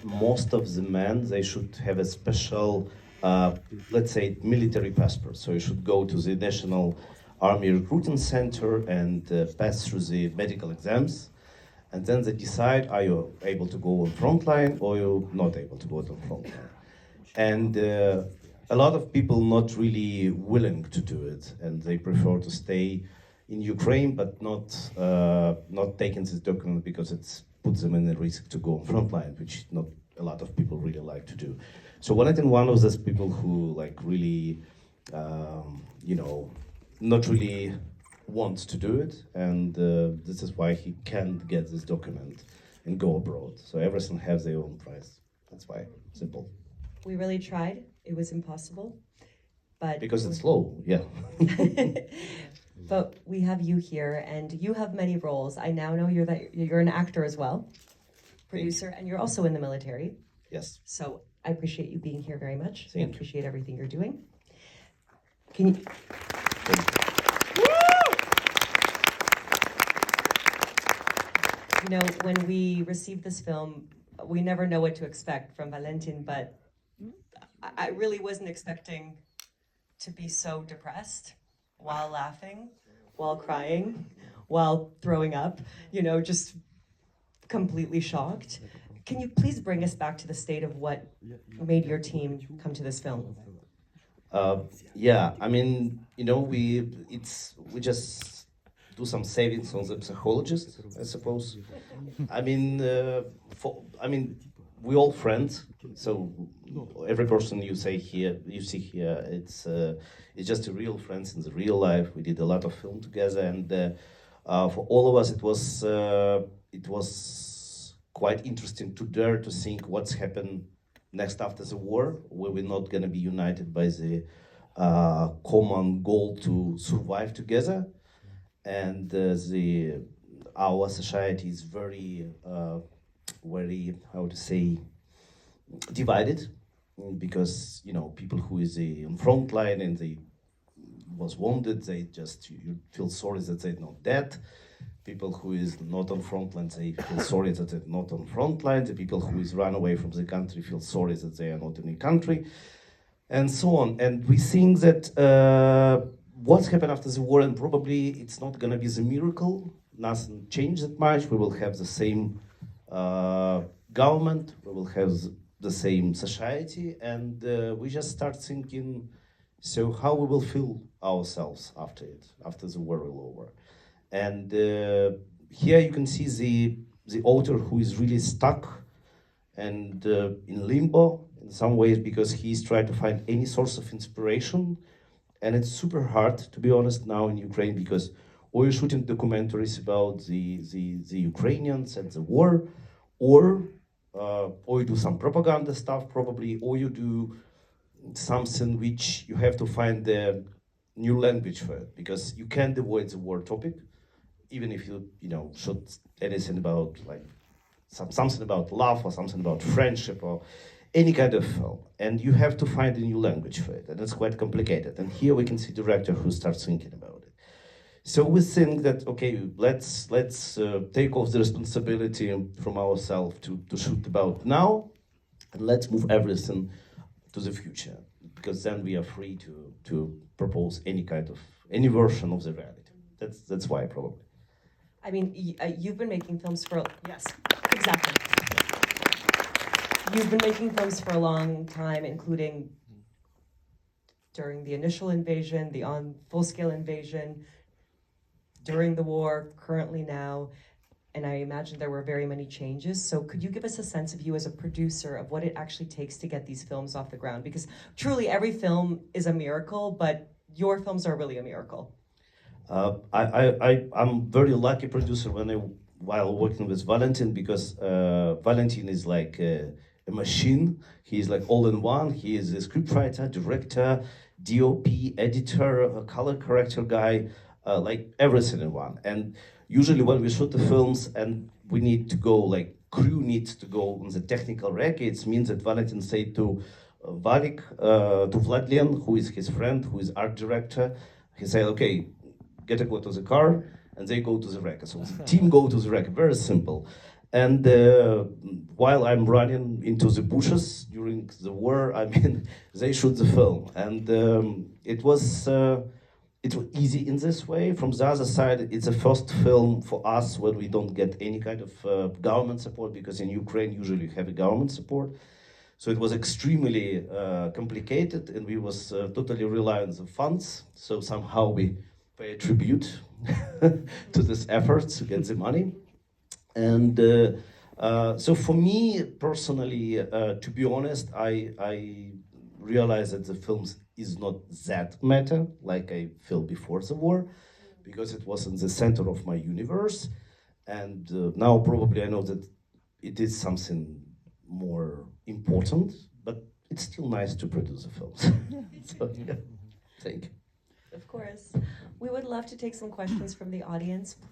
Most of the men, they should have a special, let's say, military passport. So you should go to the National Army Recruiting Center and pass through the medical exams. And then they decide, are you able to go on frontline or you're not able to go on frontline. And a lot of people not really willing to do it, and they prefer to stay in Ukraine, but not taking this document because it's puts them in the risk to go on frontline, which not a lot of people really like to do. So Valentin, one of those people who like really, not really wants to do it, and this is why he can't get this document and go abroad. So everything has their own price. That's why, simple. We really tried. It was impossible, but because it's slow, yeah. But we have you here, and you have many roles. I now know you're an actor as well, producer, and you're also in the military. Yes. So I appreciate you being here very much. I Thank you. appreciate everything you're doing. Can you? You know, when we received this film, we never know what to expect from Valentin, but I really wasn't expecting to be so depressed while laughing, while crying, while throwing up, just completely shocked. Can you please bring us back to the state of what made your team come to this film? Yeah, I mean, we just do some savings on the psychologist, I suppose. I mean, we all friends, so every person you see here, it's just a real friends in the real life. We did a lot of film together, and for all of us, it was quite interesting to dare to think what's happened next after the war, where we're not gonna be united by the common goal to survive together, and our society is very how to say divided, because people who is on front line and they was wounded, you feel sorry that they're not dead. People who is not on front line, they feel sorry that they're not on front line. The people who is run away from the country feel sorry that they are not in the country, and so on. And we think that what's happened after the war, and probably it's not gonna be the miracle, nothing changed that much. We will have the same government, we will have the same society, and we just start thinking, so how we will feel ourselves after the war will over. And here you can see the author who is really stuck and in limbo in some ways, because he's trying to find any source of inspiration, and it's super hard, to be honest, now in Ukraine, because or you're shooting documentaries about the Ukrainians and the war, or you do some propaganda stuff probably, or you do something which you have to find the new language for it, because you can't avoid the war topic, even if you shoot anything about like something about love or something about friendship or any kind of film, and you have to find a new language for it, and it's quite complicated. And here we can see director who starts thinking about it. So we think that, okay, let's take off the responsibility from ourselves to shoot about now, and let's move everything to the future, because then we are free to propose any version of the reality. That's why, probably. I mean, you've been making films for, yes, exactly. You've been making films for a long time, including during the initial invasion, the full-scale invasion, during the war, currently now, and I imagine there were very many changes. So could you give us a sense of you as a producer of what it actually takes to get these films off the ground? Because truly every film is a miracle, but your films are really a miracle. I'm very lucky producer while working with Valentin, because Valentin is like a machine. He's like all in one. He is a scriptwriter, director, DOP, editor, a color corrector guy, like everything in one. And usually when we shoot the films and we need to go, like crew needs to go on the technical wreck, it means that Valentin say to to Vladlen, who is his friend, who is art director, he said, okay, get a go to the car, and they go to the wreck. So the team go to the wreck, very simple. And while I'm running into the bushes during the war, I mean, they shoot the film, and it was easy in this way. From the other side, it's the first film for us where we don't get any kind of government support, because in Ukraine usually you have a government support. So it was extremely complicated, and we was totally reliant on the funds. So somehow we pay a tribute to this effort to get the money. And so for me personally, to be honest, I realized that the film is not that meta like I felt before the war, because it was in the center of my universe. And now probably I know that it is something more important, but it's still nice to produce a film. So, yeah. Thank you. Of course. We would love to take some questions from the audience, please.